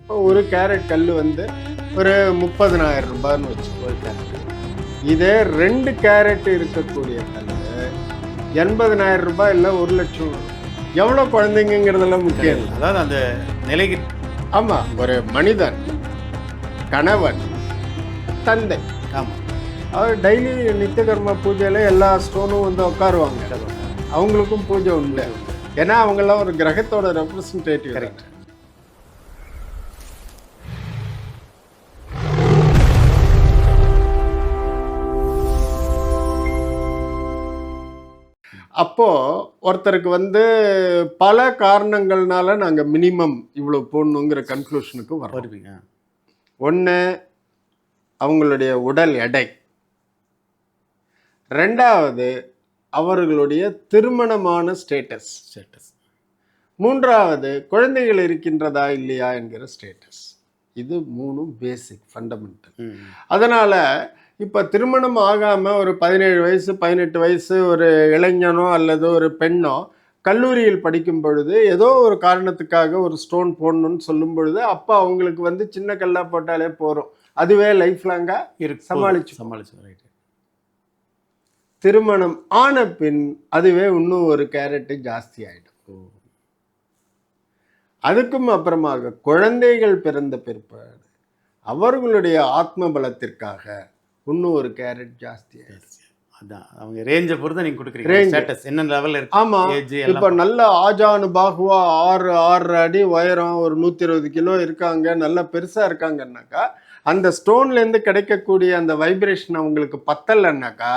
இப்போ ஒரு கேரட் கல் வந்து ஒரு 30,000 ரூபான்னு வச்சுக்கோ. ஒரு கேரட் இதே 2 கேரட் இருக்கக்கூடிய கல் 80,000 ரூபாய் இல்லை 1,00,000 வரும். எவ்வளோ குழந்தைங்கிறதெல்லாம் முக்கியம் இல்லை. அதாவது அந்த நிலைக்கு ஆமாம், ஒரு மனிதன், கணவன், தந்தை, ஆமாம், அவர் டெய்லி நித்தியகர்மா பூஜையில் எல்லா ஸ்டோனும் வந்து உட்காருவாங்க. அவங்களுக்கும் பூஜை உண்டு. ஏன்னா அவங்கெல்லாம் ஒரு கிரகத்தோட ரெப்ரசன்டேட்டிவ். கரெக்ட். அப்போ ஒருத்தருக்கு வந்து பல காரணங்கள்னால நாங்கள் மினிமம் இவ்வளோ போடணுங்கிற கன்க்ளூஷனுக்கு வருவீங்க. ஒன்று, அவங்களுடைய உடல் எடை. ரெண்டாவது, அவர்களுடைய திருமணமான ஸ்டேட்டஸ். மூன்றாவது, குழந்தைகள் இருக்கின்றதா இல்லையா என்கிற ஸ்டேட்டஸ். இது 3 பேசிக் ஃபண்டமெண்டல். அதனால் இப்போ திருமணம் ஆகாமல் ஒரு 17 வயசு 18 வயசு ஒரு இளைஞனோ அல்லது ஒரு பெண்ணோ கல்லூரியில் படிக்கும் பொழுது ஏதோ ஒரு காரணத்துக்காக ஒரு ஸ்டோன் போடணும்னு சொல்லும் பொழுது அப்போ அவங்களுக்கு வந்து சின்ன கல்லாக போட்டாலே போகிறோம், அதுவே லைஃப் லாங்காக சமாளிச்சு. ரைட்டு. திருமணம் ஆன பின் அதுவே இன்னும் ஒரு கேரட்டு ஜாஸ்தி ஆகிடும். அதுக்கும் அப்புறமாக குழந்தைகள் பிறந்த பிற்பாடு அவர்களுடைய ஆத்ம பலத்திற்காக இன்னும் ஒரு கேரட் ஜாஸ்தி ஆயிடுச்சு. அதான் அவங்க ரேஞ்சை பொறுத்து நீங்கள் கொடுக்குறீங்க. ஸ்டேட்டஸ் என்ன லெவலில் இருக்கு. ஆமாம், இப்போ நல்ல ஆஜானு பாகுவா 6 அடி உயரம், ஒரு 120 கிலோ இருக்காங்க, நல்லா பெருசாக இருக்காங்கன்னாக்கா அந்த ஸ்டோன்லேருந்து கிடைக்கக்கூடிய அந்த வைப்ரேஷன் அவங்களுக்கு பத்தலைன்னாக்கா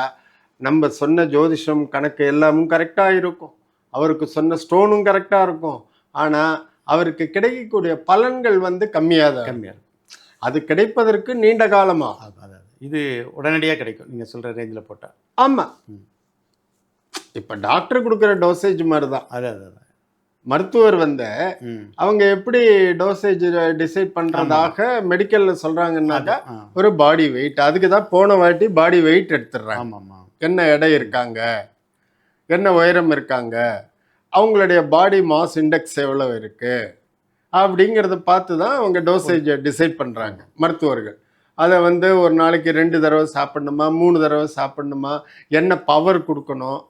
நம்ம சொன்ன ஜோதிஷம் கணக்கு எல்லாமும் கரெக்டாக இருக்கும், அவருக்கு சொன்ன ஸ்டோனும் கரெக்டாக இருக்கும். ஆனால் அவருக்கு கிடைக்கக்கூடிய பலன்கள் வந்து கம்மியாக இருக்கும். அது கிடைப்பதற்கு நீண்ட காலமாக, இது உடனடியாக கிடைக்கும் நீங்கள் சொல்கிற ரேஞ்சில் போட்டால். ஆமாம், இப்போ டாக்டர் கொடுக்குற டோசேஜ் மாதிரி தான். அதான் மருத்துவர் வந்து அவங்க எப்படி டோசேஜ் டிசைட் பண்ணுறதாக மெடிக்கலில் சொல்கிறாங்கன்னாக்கா ஒரு பாடி வெயிட், அதுக்கு தான் போன வாட்டி பாடி வெயிட் எடுத்துடுறாங்க. ஆமாம், என்ன எடை இருக்காங்க, என்ன உயரம் இருக்காங்க, அவங்களுடைய பாடி மாஸ் இண்டெக்ஸ் எவ்வளோ இருக்குது அப்படிங்கிறத பார்த்து தான் அவங்க டோசேஜை டிசைட் பண்ணுறாங்க மருத்துவர்கள். அதை வந்து ஒரு நாளைக்கு 2 தடவை சாப்பிடணுமா 3 தடவை சாப்பிடணுமா, என்ன பவர் கொடுக்கணும்,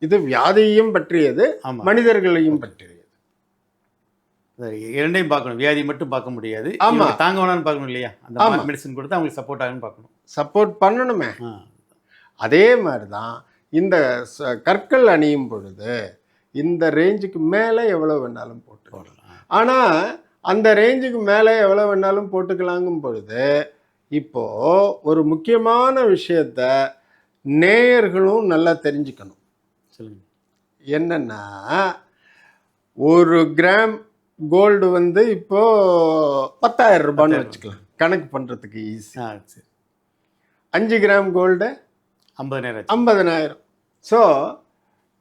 இது வியாதியையும் பற்றியது மனிதர்களையும் பற்றியது. இரண்டையும் பார்க்கணும், வியாதி மட்டும் பார்க்க முடியாது. ஆமாம், தாங்க வேணான்னு பார்க்கணும் இல்லையா. அந்த மெடிசன் கொடுத்து அவங்களுக்கு சப்போர்ட் ஆகுன்னு பார்க்கணும், சப்போர்ட் பண்ணணுமே. அதே மாதிரி தான் இந்த கற்கள் அணியும் பொழுது இந்த ரேஞ்சுக்கு மேலே எவ்வளோ வேணாலும் போட்டுக்கலாம். ஆனால் அந்த ரேஞ்சுக்கு மேலே எவ்வளோ வேணாலும் போட்டுக்கலாங்கும் பொழுது இப்போது ஒரு முக்கியமான விஷயத்த நேயர்களும் நல்லா தெரிஞ்சுக்கணும். சொல்லுங்க. என்னன்னா, 1 கிராம் கோல்டு வந்து இப்போது 10,000 ரூபான்னு வச்சுக்கலாம், கணக்கு பண்ணுறதுக்கு ஈஸி. 5 gram gold 50,000. ஸோ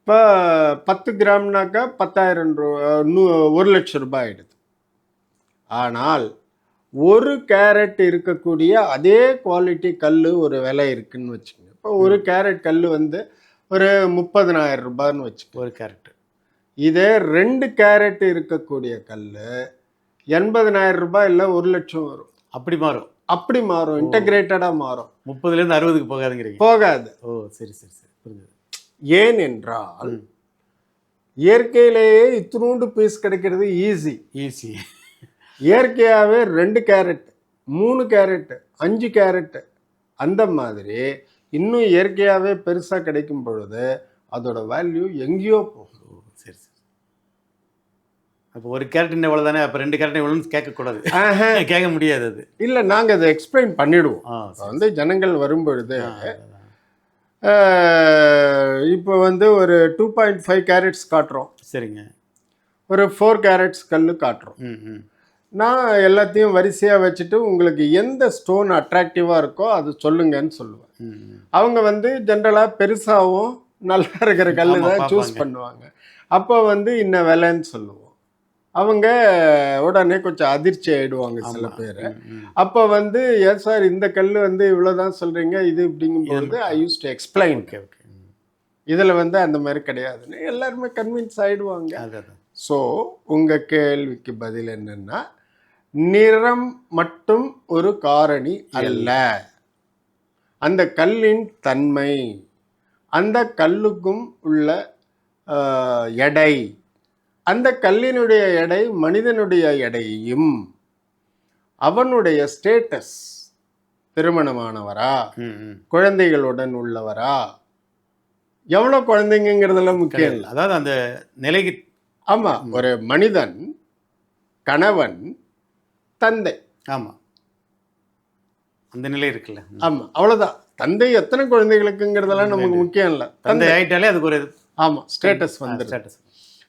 இப்போ 10 கிராம்னாக்கா 10,000 ரூபா, 1,00,000 ரூபாய் ஆகிடுது. ஆனால் 1 கேரட் இருக்கக்கூடிய அதே குவாலிட்டி கல் ஒரு விலை இருக்குன்னு வச்சுக்கோங்க. இப்போ 1 கேரட் கல் வந்து ஒரு 30,000 ரூபான்னு வச்சுக்கோங்க ஒரு கேரட்டு. இதே 2 கேரட் இருக்கக்கூடிய கல் 80,000 ரூபாய் இல்லை 1,00,000 வரும். அப்படி மாறும், இன்டகிரேட்டடாக மாறும். 30லேருந்து 60க்கு போகாதுங்கிறீங்க? போகாது. ஓ, சரி, புரிஞ்சுது. ஏன் என்றால் இயற்கையிலேயே இத்தினூண்டு பீஸ் கிடைக்கிறது ஈஸி. இயற்கையாகவே 2 கேரட் 3 கேரட் 5 கேரட் அந்த மாதிரி இன்னும் இயற்கையாகவே பெருசாக கிடைக்கும் பொழுது அதோட வேல்யூ எங்கேயோ போகும். சரி. அப்போ 1 கேரட் எவ்வளோ தானே, அப்போ 2 கேரட் எவ்வளோன்னு கேட்கக்கூடாது, கேட்க முடியாது. அது இல்லை, நாங்கள் அதை எக்ஸ்பிளைன் பண்ணிவிடுவோம். வந்து ஜனங்கள் வரும்பொழுது இப்போ வந்து ஒரு 2.5 கேரட்ஸ் காட்டுறோம். சரிங்க. ஒரு 4 கேரட்ஸ் கல் காட்டுறோம். நான் எல்லாத்தையும் வரிசையாக வச்சுட்டு உங்களுக்கு எந்த ஸ்டோன் அட்ராக்டிவாக இருக்கோ அது சொல்லுங்கன்னு சொல்லுவேன். அவங்க வந்து ஜென்ரலாக பெருசாகவும் நல்லா இருக்கிற கல் தான் சூஸ் பண்ணுவாங்க. அப்போ வந்து இன்ன விலைன்னு சொல்லுவோம். அவங்க உடனே கொஞ்சம் அதிர்ச்சி ஆகிடுவாங்க சில பேர். அப்போ வந்து ஏன் சார் இந்த கல் வந்து இவ்வளோதான் சொல்கிறீங்க, இது இப்படிங்கும்போது ஐ யூஸ் டு எக்ஸ்பிளைன். இதில் வந்து அந்த மாதிரி கிடையாதுன்னு எல்லாருமே கன்வின்ஸ் ஆகிடுவாங்க. ஸோ உங்கள் கேள்விக்கு பதில் என்னென்னா, நிறம் மட்டும் ஒரு காரணி அல்ல. அந்த கல்லின் தன்மை, அந்த கல்லுக்கும் உள்ள எடை, அந்த கல்லினுடைய எடை மனிதனுடைய எடையையும், அவனுடைய ஸ்டேட்டஸ், திருமணமானவரா, குழந்தைகளுடன் உள்ளவரா, எவ்வளவு குழந்தைங்கிறதெல்லாம் முக்கியம் இல்லை. அதாவது அந்த நிலைக்கு, ஆமா, ஒரு மனிதன், கணவன், தந்தை, ஆமா, அந்த நிலை இருக்குல்ல, ஆமா, அவ்வளவுதான். தந்தை எத்தனை குழந்தைகளுக்குங்கிறதெல்லாம் நமக்கு முக்கியம் இல்லை. தந்தை ஆயிட்டாலே அதுக்கு ஒரு ஆமா ஸ்டேட்டஸ் வந்து.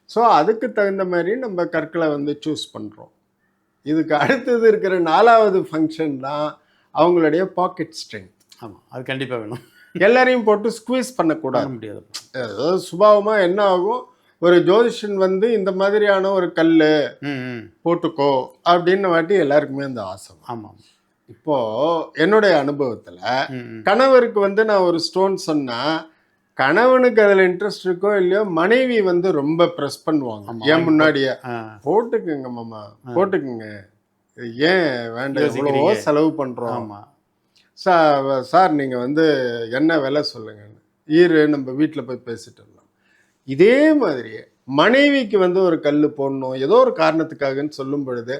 ஸோ அதுக்கு தகுந்த மாதிரி நம்ம கற்களை வந்து சூஸ் பண்ணுறோம். இதுக்கு அடுத்தது இருக்கிற 4வது ஃபங்க்ஷன் தான் அவங்களுடைய பாக்கெட் ஸ்ட்ரென்த். ஆமாம், அது கண்டிப்பாக வேணும். எல்லாரையும் போட்டு ஸ்குவீஸ் பண்ணக்கூடாது. முடியாது. அதாவது சுபாவமாக என்ன ஆகும், ஒரு ஜோதிஷன் வந்து இந்த மாதிரியான ஒரு கல் போட்டுக்கோ அப்படின்னு வாட்டி எல்லாருக்குமே அந்த ஆசை. ஆமாம். இப்போ என்னுடைய அனுபவத்தில் கணவருக்கு வந்து நான் ஒரு ஸ்டோன் சொன்னா, கணவனுக்கு அதில் இன்ட்ரெஸ்ட் இருக்கோ இல்லையோ, மனைவி வந்து ரொம்ப ப்ரெஸ் பண்ணுவாங்க. ஏன் முன்னாடியே போட்டுக்குங்க மாமா, போட்டுக்குங்க, ஏன் வேண்டாம், எவ்வளவோ செலவு பண்ணுறோம், சார் நீங்கள் வந்து என்ன விலை சொல்லுங்க, நம்ம வீட்டில் போய் பேசிட்டு வரலாம். இதே மாதிரியே மனைவிக்கு வந்து ஒரு கல் போடணும் ஏதோ ஒரு காரணத்துக்காகன்னு சொல்லும் பொழுது,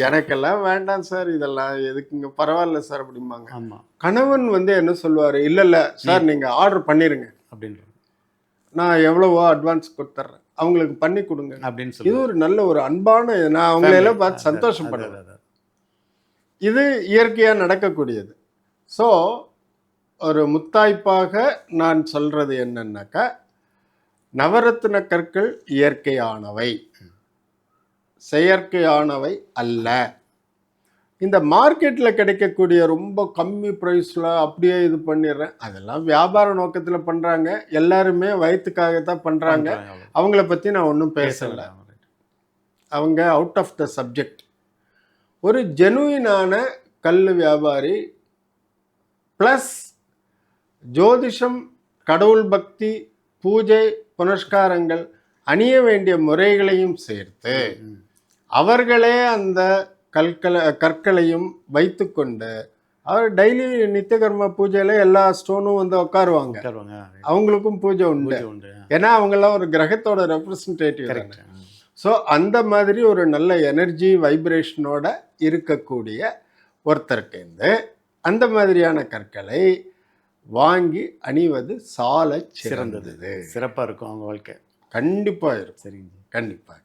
எனக்கெல்லாம் வேண்டாம் சார், இதெல்லாம் எதுக்குங்க, பரவாயில்ல சார் அப்படிம்பாங்க. கணவன் வந்து என்ன சொல்லுவார், இல்லை சார் நீங்கள் ஆர்டர் பண்ணிடுங்க அப்படின்ற, நான் எவ்வளவோ அட்வான்ஸ் கொடுத்துட்றேன், அவங்களுக்கு பண்ணி கொடுங்க அப்படின்னு சொல்லி. இது ஒரு நல்ல ஒரு அன்பான, நான் அவங்களெல்லாம் பார்த்து சந்தோஷப்படுறேன். இது இயற்கையாக நடக்கக்கூடியது. ஸோ ஒரு முத்தாய்ப்பாக நான் சொல்றது என்னன்னாக்கா, நவரத்ன கற்கள் இயற்கையானவை, செயற்கையானவை அல்ல. இந்த மார்க்கெட்டில் கிடைக்கக்கூடிய ரொம்ப கம்மி ப்ரைஸில் அப்படியே இது பண்ணிடுறேன், அதெல்லாம் வியாபார நோக்கத்தில் பண்ணுறாங்க. எல்லாருமே வயிற்றுக்காகத்தான் பண்ணுறாங்க. அவங்கள பற்றி நான் ஒன்றும் பேசலை, அவங்க அவுட் ஆஃப் த சப்ஜெக்ட். ஒரு ஜெனுயினான கல் வியாபாரி ப்ளஸ் ஜோதிஷம், கடவுள் பக்தி, பூஜை புனஸ்காரங்கள், அணிய வேண்டிய முறைகளையும் சேர்த்து அவர்களே அந்த கற்களையும் வைத்து கொண்டு அவர் டெய்லி நித்தியகர்ம பூஜையில எல்லா ஸ்டோனும் வந்து உட்காருவாங்க. அவங்களுக்கும் பூஜை உண்டு. ஏன்னா அவங்கெல்லாம் ஒரு கிரகத்தோட ரெப்ரசன்டேட்டிவ். ஸோ அந்த மாதிரி ஒரு நல்ல எனர்ஜி வைப்ரேஷனோட இருக்கக்கூடிய ஒருத்தருக்கு அந்த மாதிரியான கற்களை வாங்கி அணிவது சால சிறந்தது. சிறப்பாக இருக்கும் அவங்க வாழ்க்கை. கண்டிப்பாக இருக்கும். சரிங்க, கண்டிப்பாக.